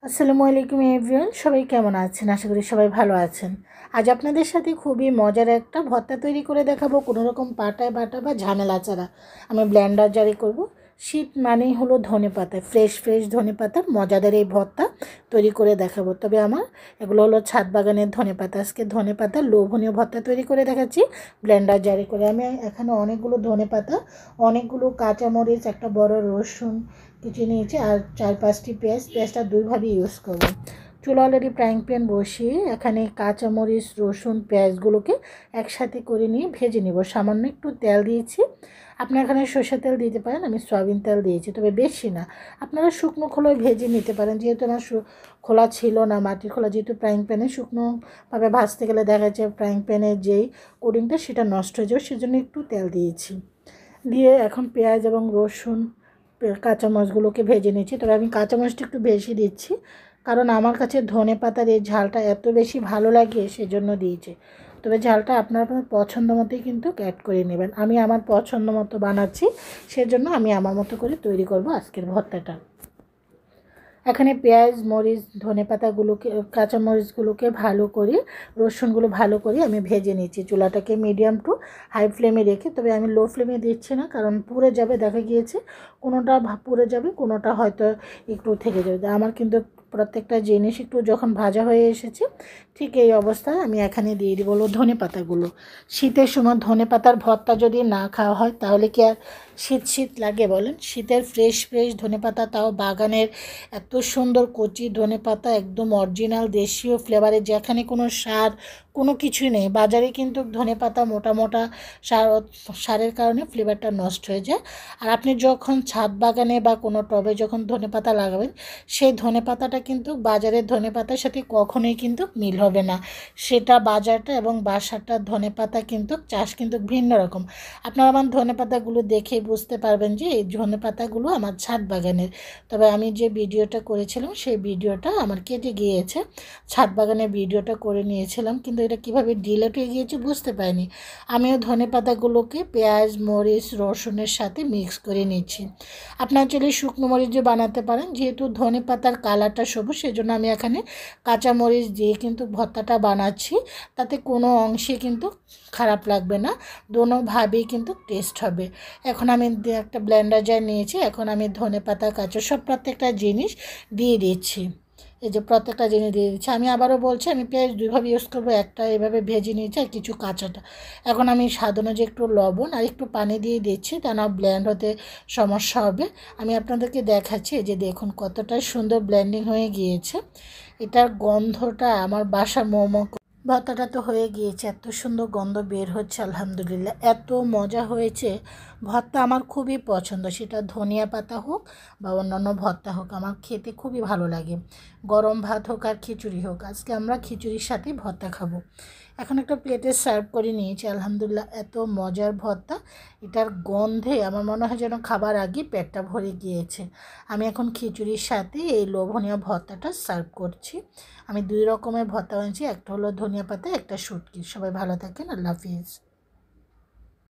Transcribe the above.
আসসালামু আলাইকুম এভরিওয়ান, সবাই কেমন আছেন? আশা করি সবাই ভালো আছেন। আজ আপনাদের সাথে খুবই মজার একটা ভর্তা তৈরি করে দেখাবো, কোনো রকম পাটায় বাটা বা ঝামেলা ছাড়া। আমি ব্লেন্ডার জারি করব। শীত মানেই হলো ধনেপাতা, ফ্রেশ ফ্রেশ ধনেপাতার মজাদার এই ভর্তা তৈরি করে দেখাবো। তবে আমার এগুলো হলো ছাদ বাগানের ধনেপাতা। আজকে ধনেপাতার লোভনীয় ভর্তা তৈরি করে দেখাচ্ছি ব্লেন্ডার জারি করে। আমি এখানে অনেকগুলো ধনেপাতা, অনেকগুলো কাঁচামরিচ, একটা বড় রসুন কুচিয়ে নিয়েছি, আর 4-5টি পেঁয়াজটা দুইভাবে ইউজ করব। চুলা অলরেডি ফ্রাইং প্যান বসিয়ে এখানে কাঁচামরিচ, রসুন, পেঁয়াজগুলোকে একসাথে করে নিয়ে ভেজে নিব। সামান্য একটু তেল দিয়েছি, আপনারা এখানে সরষের তেল দিতে পারেন, আমি সয়াবিন তেল দিয়েছি, তবে বেশি না। আপনারা শুকনো খোলায় ভেজে নিতে পারেন, যেহেতু আমার খোলা ছিল না, মাটির খোলা, যেহেতু ফ্রাইং প্যানে শুকনোভাবে ভাজতে গেলে দেখা যাচ্ছে ফ্রাইং প্যানের যেই কোটিংটা সেটা নষ্ট হয়ে যাবে, সেজন্য একটু তেল দিয়েছি। দিয়ে এখন পেঁয়াজ এবং রসুন, কাঁচামরিচগুলোকে ভেজে নিচ্ছি। তবে আমি কাঁচামরিচটা একটু বেশি দিচ্ছি, কারণ আমার কাছে ধনেপাতার এই ঝালটা এত বেশি ভালো লাগে, সেজন্য দিয়েছি। তবে ঝালটা আপনার আপনার পছন্দ মতোই কিন্তু অ্যাড করে নেবেন। আমি আমার পছন্দ মতো বানাচ্ছি, সেজন্য আমি আমার মতো করে তৈরি করব আজকের ভর্তাটা। এখানে পেঁয়াজ, মরিচ, ধনেপাতাগুলোকে, কাঁচামরিচগুলোকে ভালো করে, রসুনগুলো ভালো করে আমি ভেজে নিচ্ছি। চুলাটাকে মিডিয়াম টু হাই ফ্লেমে রেখে, তবে আমি লো ফ্লেমে দিচ্ছি না, কারণ পুড়ে যাবে। দেখা গিয়েছে কোনোটা পুড়ে যাবে, কোনোটা হয়তো একটু থেকে যাবে। আমার কিন্তু প্রত্যেকটা জিনিস একটু যখন ভাজা হয়ে এসেছে, ঠিক এই অবস্থায় আমি এখানে দিয়ে দিব ধনেপাতাগুলো। শীতের সময় ধনেপাতার ভর্তা যদি না খাওয়া হয়, তাহলে কি আর শীত শীত লাগে বলেন? শীতের ফ্রেশ ফ্রেশ ধনেপাতা, তাও বাগানের এত সুন্দর কচি ধনেপাতা, একদম অরিজিনাল দেশীয় ফ্লেভারে, যেখানে কোনো সার কোনো কিছুই নেই। বাজারে কিন্তু ধনেপাতা মোটা মোটা সারের কারণে ফ্লেভারটা নষ্ট হয়ে যায়। আর আপনি যখন ছাদ বাগানে বা কোনো টবে যখন ধনেপাতা লাগাবেন, সেই ধনেপাতাটা কিন্তু বাজারের ধনেপাতার সাথে কখনোই কিন্তু মিল হবে না। সেটা বাজারটা এবং বাসাটার ধনেপাতা কিন্তু চাষ কিন্তু ভিন্ন রকম। আপনারা আমার ধনেপাতাগুলো দেখেই বুঝতে পারবেন যে এই ধনেপাতাগুলো আমার ছাদ বাগানের। তবে আমি যে ভিডিওটা করেছিলাম, সেই ভিডিওটা আমার কেটে গিয়েছে। ছাদ বাগানের ভিডিওটা করে নিয়েছিলাম, কিন্তু এটা কিভাবে ডিলেট হয়ে গিয়েছে বুঝতে পারিনি। আমিও ধনেপাতাগুলোকে পেঁয়াজ, মরিচ, রসুনের সাথে মিক্স করে নিচ্ছি। আপনার চাইলে শুকনো মরিচ দিয়ে বানাতে পারেন, যেহেতু ধনেপাতার কালারটা সবুজ, সেজন্য আমি এখানে কাঁচা মরিচ দিয়ে কিন্তু ভর্তাটা বানাচ্ছি। তাতে কোনো অংশে কিন্তু খারাপ লাগবে না, দোনোভাবেই কিন্তু টেস্ট হবে। এখন আমি একটা ব্লেন্ডার জার নিয়েছি, এখন আমি ধনেপাতা, কাঁচা সব প্রত্যেকটা জিনিস দিয়ে দিচ্ছি। এই যে প্রত্যেকটা জিনিস দিয়ে দিচ্ছি। আমি আবারও বলছি, আমি পেঁয়াজ দুইভাবে ইউজ করবো, একটা এভাবে ভেজে নিয়েছি আর কিছু কাঁচাটা। এখন আমি স্বাদ অনুযায়ী একটু লবণ আর একটু পানি দিয়ে দিচ্ছি, তা না ব্লেন্ড হতে সমস্যা হবে। আমি আপনাদেরকে দেখাচ্ছি, এই যে দেখুন কতটা সুন্দর ব্লেন্ডিং হয়ে গিয়েছে। এটার গন্ধটা আমার বাসা মোমো। ভর্তাটা তো হয়ে গিয়েছে, এত সুন্দর গন্ধ বের হচ্ছে, আলহামদুলিল্লাহ এত মজা হয়েছে। ভর্তা আমার খুবই পছন্দ, সেটা ধনিয়া পাতা হোক বা অন্যান্য ভর্তা হোক, আমার খেতে খুবই ভালো লাগে। গরম ভাত হোক আর খিচুড়ি হোক, আজকে আমরা খিচুড়ির সাথে ভর্তা খাবো। এখন একটা প্লেটে সার্ভ করে নিয়েছি, আলহামদুলিল্লাহ এত মজার ভর্তা। এটার গন্ধে আমার মনে হয় যেন খাবার আগে পেটটা ভরে গিয়েছে। আমি এখন খিচুড়ির সাথে এই লোভনীয় ভর্তাটা সার্ভ করছি। আমি 2 রকমের ভর্তা বানিয়েছি, একটা হলো ধনিয়া পাতা, একটা শুটকি। সবাই ভালো থাকেন, আল্লাহ হাফিজ।